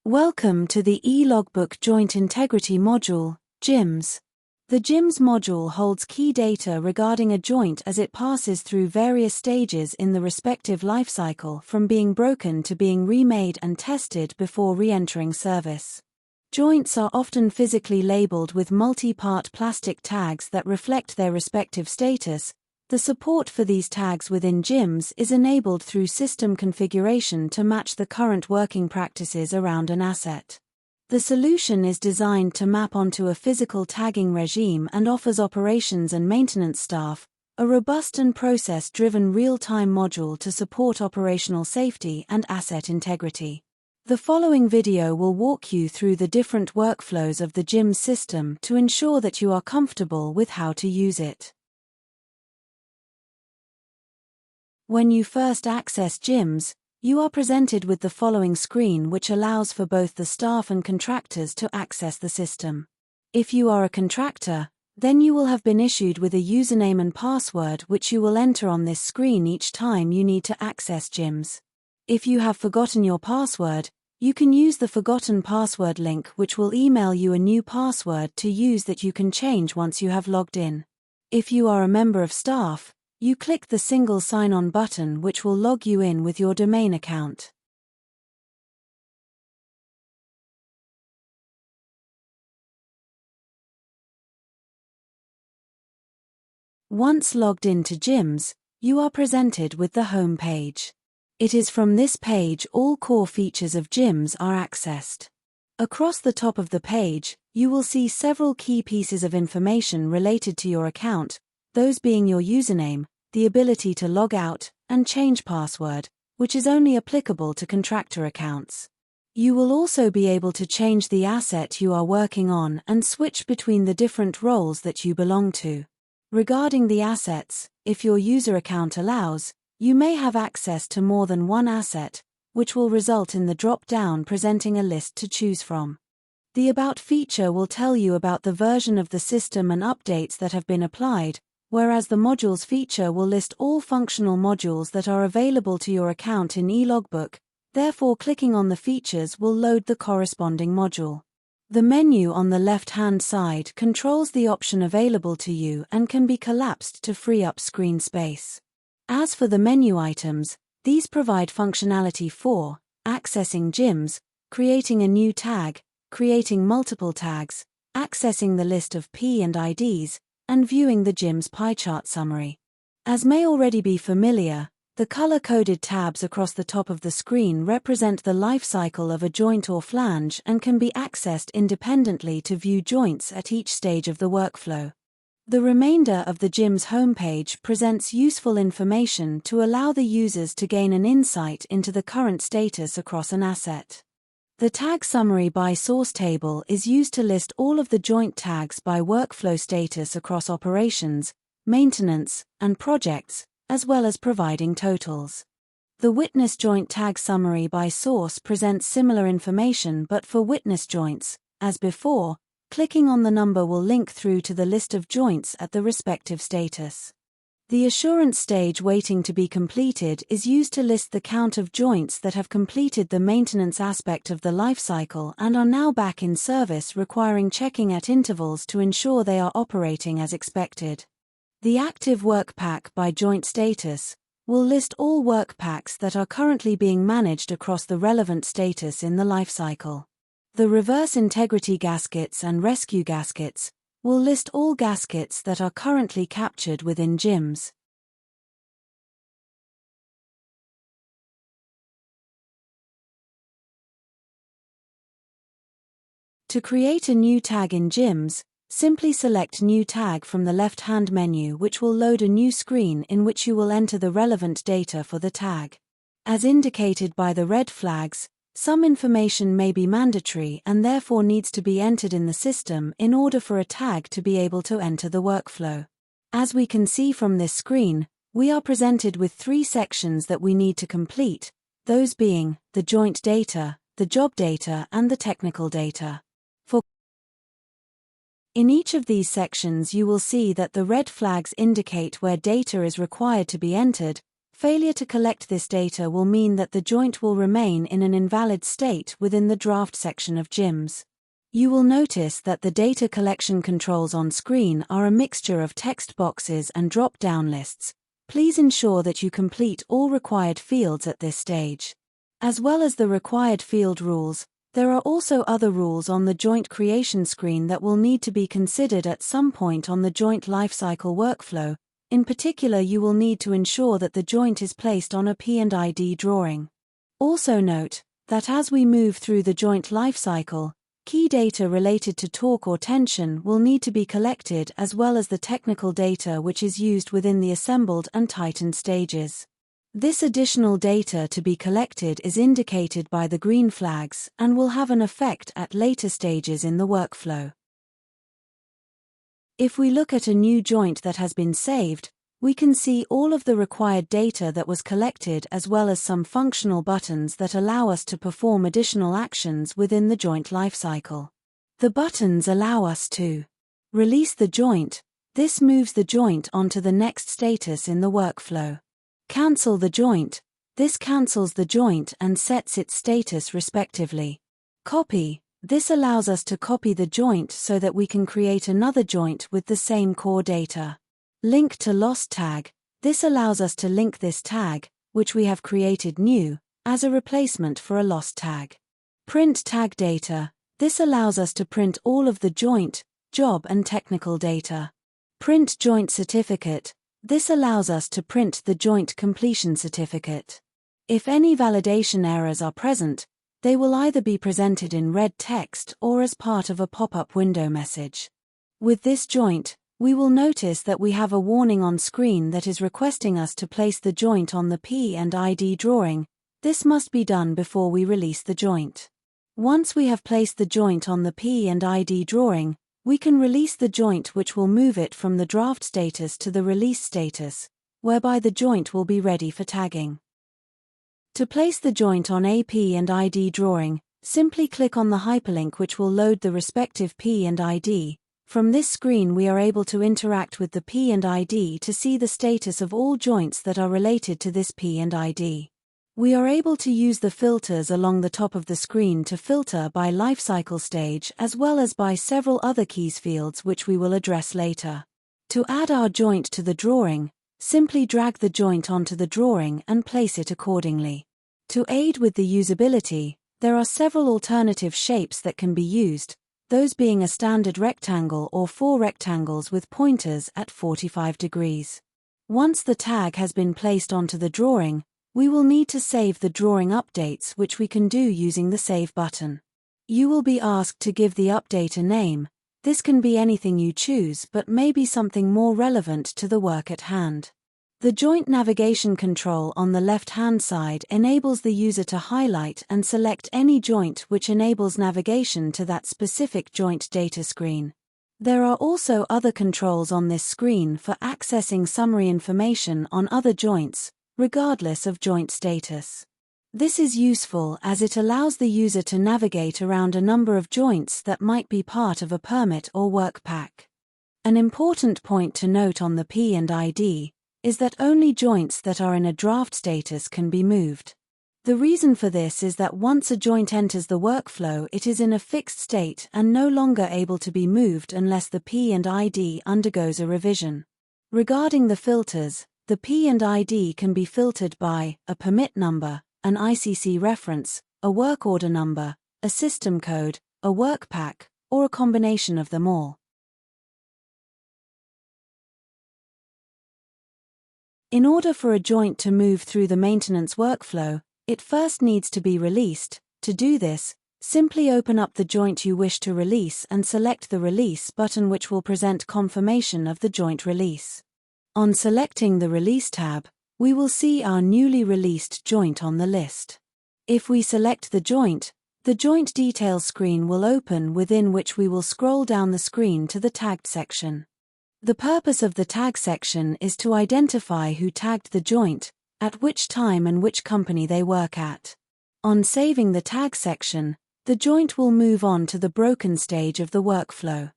Welcome to the eLogbook Joint Integrity module, JIMS. The JIMS module holds key data regarding a joint as it passes through various stages in the respective lifecycle, from being broken to being remade and tested before re-entering service. Joints are often physically labeled with multi-part plastic tags that reflect their respective status. The support for these tags within JIMS is enabled through system configuration to match the current working practices around an asset. The solution is designed to map onto a physical tagging regime and offers operations and maintenance staff a robust and process-driven real-time module to support operational safety and asset integrity. The following video will walk you through the different workflows of the JIMS system to ensure that you are comfortable with how to use it. When you first access JIMS, you are presented with the following screen, which allows for both the staff and contractors to access the system. If you are a contractor, then you will have been issued with a username and password which you will enter on this screen each time you need to access JIMS. If you have forgotten your password, you can use the forgotten password link, which will email you a new password to use that you can change once you have logged in. If you are a member of staff, you click the single sign-on button, which will log you in with your domain account. Once logged into JIMS, you are presented with the home page. It is from this page all core features of JIMS are accessed. Across the top of the page, you will see several key pieces of information related to your account, those being your username, the ability to log out, and change password, which is only applicable to contractor accounts. You will also be able to change the asset you are working on and switch between the different roles that you belong to. Regarding the assets, if your user account allows, you may have access to more than one asset, which will result in the drop-down presenting a list to choose from. The About feature will tell you about the version of the system and updates that have been applied, whereas the Modules feature will list all functional modules that are available to your account in eLogbook. Therefore, clicking on the features will load the corresponding module. The menu on the left-hand side controls the option available to you and can be collapsed to free up screen space. As for the menu items, these provide functionality for accessing JIMS, creating a new tag, creating multiple tags, accessing the list of P and IDs, and viewing the JIMS pie chart summary. As may already be familiar, the color-coded tabs across the top of the screen represent the life cycle of a joint or flange and can be accessed independently to view joints at each stage of the workflow. The remainder of the JIMS homepage presents useful information to allow the users to gain an insight into the current status across an asset. The Tag Summary by Source table is used to list all of the joint tags by workflow status across operations, maintenance, and projects, as well as providing totals. The Witness Joint Tag Summary by Source presents similar information but for witness joints. As before, clicking on the number will link through to the list of joints at the respective status. The assurance stage waiting to be completed is used to list the count of joints that have completed the maintenance aspect of the lifecycle and are now back in service, requiring checking at intervals to ensure they are operating as expected. The active work pack by joint status will list all work packs that are currently being managed across the relevant status in the lifecycle. The reverse integrity gaskets and rescue gaskets will list all gaskets that are currently captured within JIMS. To create a new tag in JIMS, simply select New Tag from the left-hand menu, which will load a new screen in which you will enter the relevant data for the tag. As indicated by the red flags, some information may be mandatory and therefore needs to be entered in the system in order for a tag to be able to enter the workflow. As we can see from this screen, we are presented with three sections that we need to complete, those being the joint data, the job data, and the technical data. In each of these sections you will see that the red flags indicate where data is required to be entered. Failure to collect this data will mean that the joint will remain in an invalid state within the draft section of GIMS. You will notice that the data collection controls on screen are a mixture of text boxes and drop-down lists. Please ensure that you complete all required fields at this stage. As well as the required field rules, there are also other rules on the joint creation screen that will need to be considered at some point on the joint lifecycle workflow. In particular, you will need to ensure that the joint is placed on a P&ID drawing. Also note that as we move through the joint lifecycle, key data related to torque or tension will need to be collected, as well as the technical data which is used within the assembled and tightened stages. This additional data to be collected is indicated by the green flags and will have an effect at later stages in the workflow. If we look at a new joint that has been saved, we can see all of the required data that was collected, as well as some functional buttons that allow us to perform additional actions within the joint lifecycle. The buttons allow us to release the joint. This moves the joint onto the next status in the workflow. Cancel the joint. This cancels the joint and sets its status respectively. Copy. This allows us to copy the joint so that we can create another joint with the same core data. Link to lost tag. This allows us to link this tag, which we have created new, as a replacement for a lost tag. Print tag data. This allows us to print all of the joint, job and technical data. Print joint certificate. This allows us to print the joint completion certificate. If any validation errors are present, they will either be presented in red text or as part of a pop-up window message. With this joint, we will notice that we have a warning on screen that is requesting us to place the joint on the P&ID drawing. This must be done before we release the joint. Once we have placed the joint on the P&ID drawing, we can release the joint, which will move it from the draft status to the release status, whereby the joint will be ready for tagging. To place the joint on a P&ID drawing, simply click on the hyperlink which will load the respective P&ID. From this screen we are able to interact with the P&ID to see the status of all joints that are related to this P&ID. We are able to use the filters along the top of the screen to filter by lifecycle stage, as well as by several other keys fields which we will address later. To add our joint to the drawing, simply drag the joint onto the drawing and place it accordingly. To aid with the usability, there are several alternative shapes that can be used, those being a standard rectangle or 4 rectangles with pointers at 45 degrees. Once the tag has been placed onto the drawing, we will need to save the drawing updates, which we can do using the Save button. You will be asked to give the update a name. This can be anything you choose, but may be something more relevant to the work at hand. The joint navigation control on the left-hand side enables the user to highlight and select any joint which enables navigation to that specific joint data screen. There are also other controls on this screen for accessing summary information on other joints, regardless of joint status. This is useful as it allows the user to navigate around a number of joints that might be part of a permit or work pack. An important point to note on the P&ID is that only joints that are in a draft status can be moved. The reason for this is that once a joint enters the workflow, it is in a fixed state and no longer able to be moved unless the P&ID undergoes a revision. Regarding the filters, the P&ID can be filtered by a permit number, an ICC reference, a work order number, a system code, a work pack, or a combination of them all. In order for a joint to move through the maintenance workflow, it first needs to be released. To do this, simply open up the joint you wish to release and select the Release button, which will present confirmation of the joint release. On selecting the Release tab, we will see our newly released joint on the list. If we select the joint details screen will open, within which we will scroll down the screen to the tagged section. The purpose of the tag section is to identify who tagged the joint, at which time and which company they work at. On saving the tag section, the joint will move on to the broken stage of the workflow.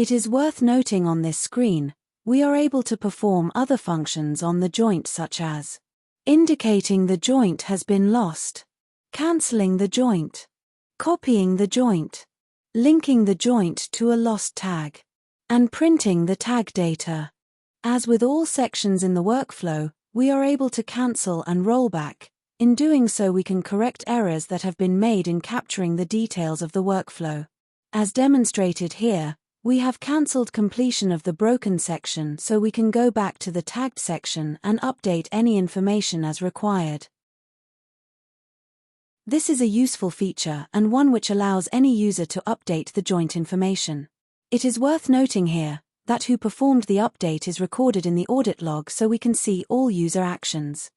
It is worth noting on this screen, we are able to perform other functions on the joint such as indicating the joint has been lost, cancelling the joint, copying the joint, linking the joint to a lost tag, and printing the tag data. As with all sections in the workflow, we are able to cancel and roll back. In doing so, we can correct errors that have been made in capturing the details of the workflow. As demonstrated here, we have cancelled completion of the broken section so we can go back to the tagged section and update any information as required. This is a useful feature and one which allows any user to update the joint information. It is worth noting here that who performed the update is recorded in the audit log so we can see all user actions.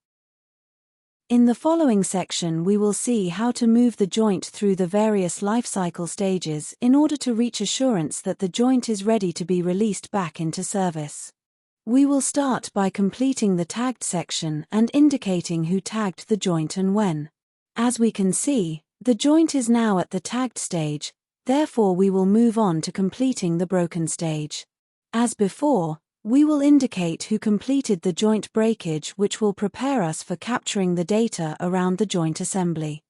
In the following section, we will see how to move the joint through the various lifecycle stages in order to reach assurance that the joint is ready to be released back into service. We will start by completing the tagged section and indicating who tagged the joint and when. As we can see, the joint is now at the tagged stage, therefore we will move on to completing the broken stage. As before, we will indicate who completed the joint breakage, which will prepare us for capturing the data around the joint assembly.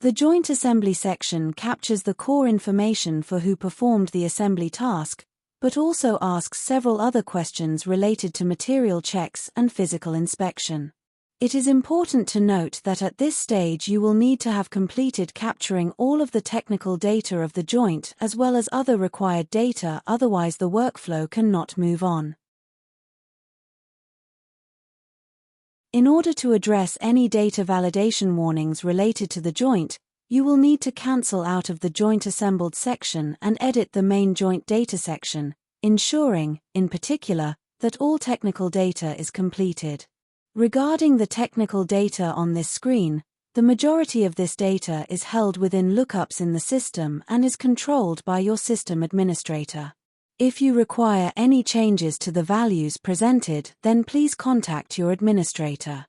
The joint assembly section captures the core information for who performed the assembly task, but also asks several other questions related to material checks and physical inspection. It is important to note that at this stage you will need to have completed capturing all of the technical data of the joint as well as other required data, otherwise the workflow cannot move on. In order to address any data validation warnings related to the joint, you will need to cancel out of the joint assembled section and edit the main joint data section, ensuring, in particular, that all technical data is completed. Regarding the technical data on this screen, the majority of this data is held within lookups in the system and is controlled by your system administrator. If you require any changes to the values presented, then please contact your administrator.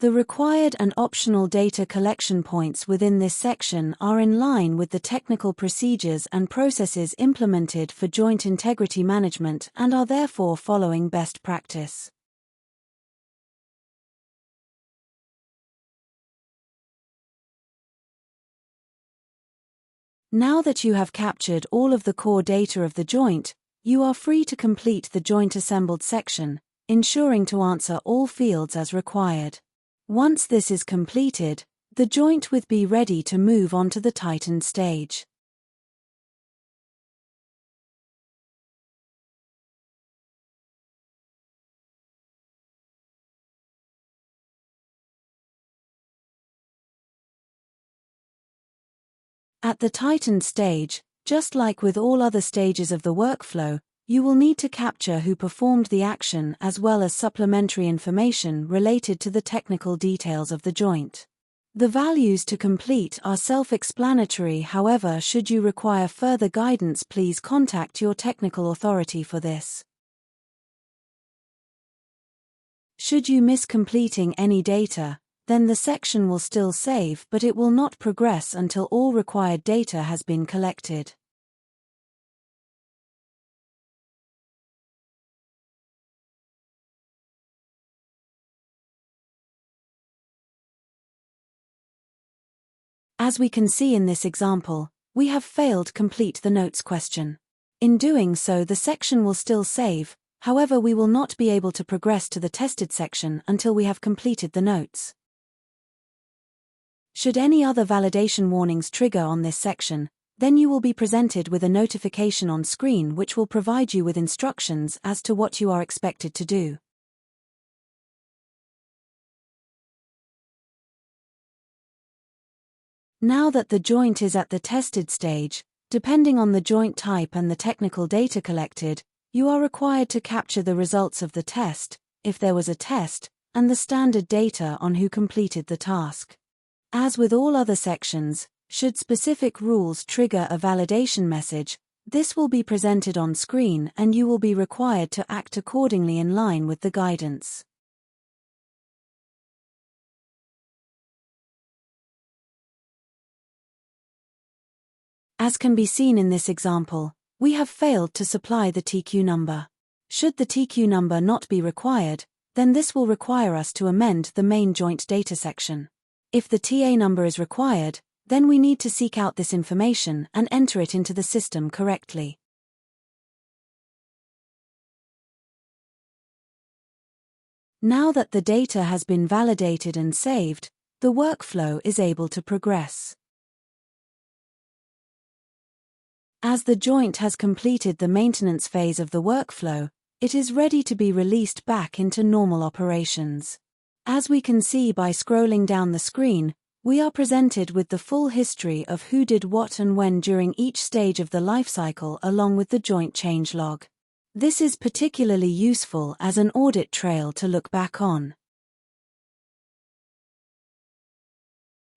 The required and optional data collection points within this section are in line with the technical procedures and processes implemented for joint integrity management and are therefore following best practice. Now that you have captured all of the core data of the joint, you are free to complete the joint assembled section, ensuring to answer all fields as required. Once this is completed, the joint will be ready to move on to the tightened stage. At the tightened stage, just like with all other stages of the workflow, you will need to capture who performed the action as well as supplementary information related to the technical details of the joint. The values to complete are self-explanatory, however, should you require further guidance, please contact your technical authority for this. Should you miss completing any data, then the section will still save, but it will not progress until all required data has been collected. As we can see in this example, we have failed to complete the notes question. In doing so, the section will still save, however we will not be able to progress to the tested section until we have completed the notes. Should any other validation warnings trigger on this section, then you will be presented with a notification on screen which will provide you with instructions as to what you are expected to do. Now that the joint is at the tested stage, depending on the joint type and the technical data collected, you are required to capture the results of the test, if there was a test, and the standard data on who completed the task. As with all other sections, should specific rules trigger a validation message, this will be presented on screen and you will be required to act accordingly in line with the guidance. As can be seen in this example, we have failed to supply the TQ number. Should the TQ number not be required, then this will require us to amend the main joint data section. If the TA number is required, then we need to seek out this information and enter it into the system correctly. Now that the data has been validated and saved, the workflow is able to progress. As the joint has completed the maintenance phase of the workflow, it is ready to be released back into normal operations. As we can see by scrolling down the screen, we are presented with the full history of who did what and when during each stage of the lifecycle along with the joint change log. This is particularly useful as an audit trail to look back on.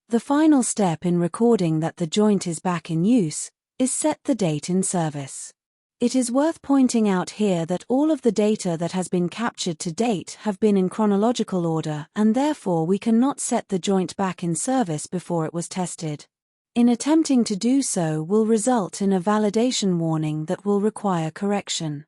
The final step in recording that the joint is back in use is set the date in service. It is worth pointing out here that all of the data that has been captured to date have been in chronological order, and therefore we cannot set the joint back in service before it was tested. In attempting to do so will result in a validation warning that will require correction.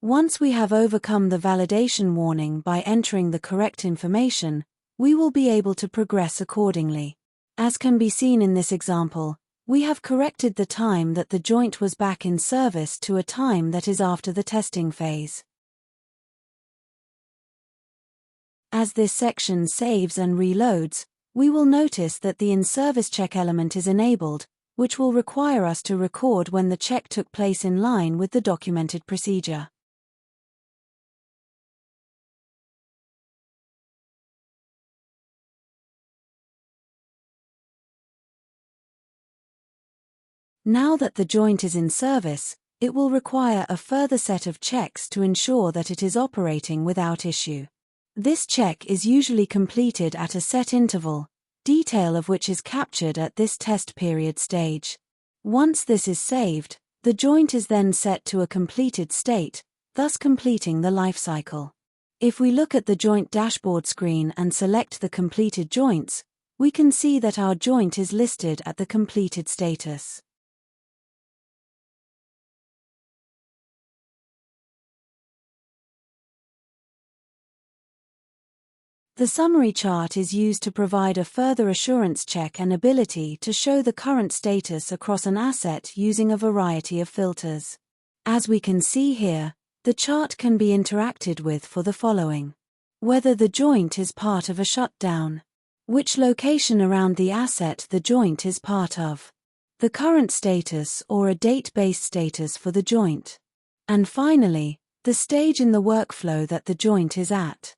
Once we have overcome the validation warning by entering the correct information, we will be able to progress accordingly. As can be seen in this example, we have corrected the time that the joint was back in service to a time that is after the testing phase. As this section saves and reloads, we will notice that the in-service check element is enabled, which will require us to record when the check took place in line with the documented procedure. Now that the joint is in service, it will require a further set of checks to ensure that it is operating without issue. This check is usually completed at a set interval, detail of which is captured at this test period stage. Once this is saved, the joint is then set to a completed state, thus completing the life cycle. If we look at the joint dashboard screen and select the completed joints, we can see that our joint is listed at the completed status. The summary chart is used to provide a further assurance check and ability to show the current status across an asset using a variety of filters. As we can see here, the chart can be interacted with for the following: whether the joint is part of a shutdown, which location around the asset the joint is part of, the current status or a date-based status for the joint, and finally, the stage in the workflow that the joint is at.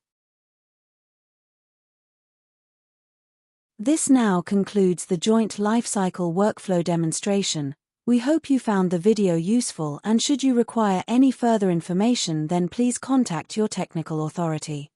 This now concludes the joint lifecycle workflow demonstration. We hope you found the video useful, and should you require any further information, then please contact your technical authority.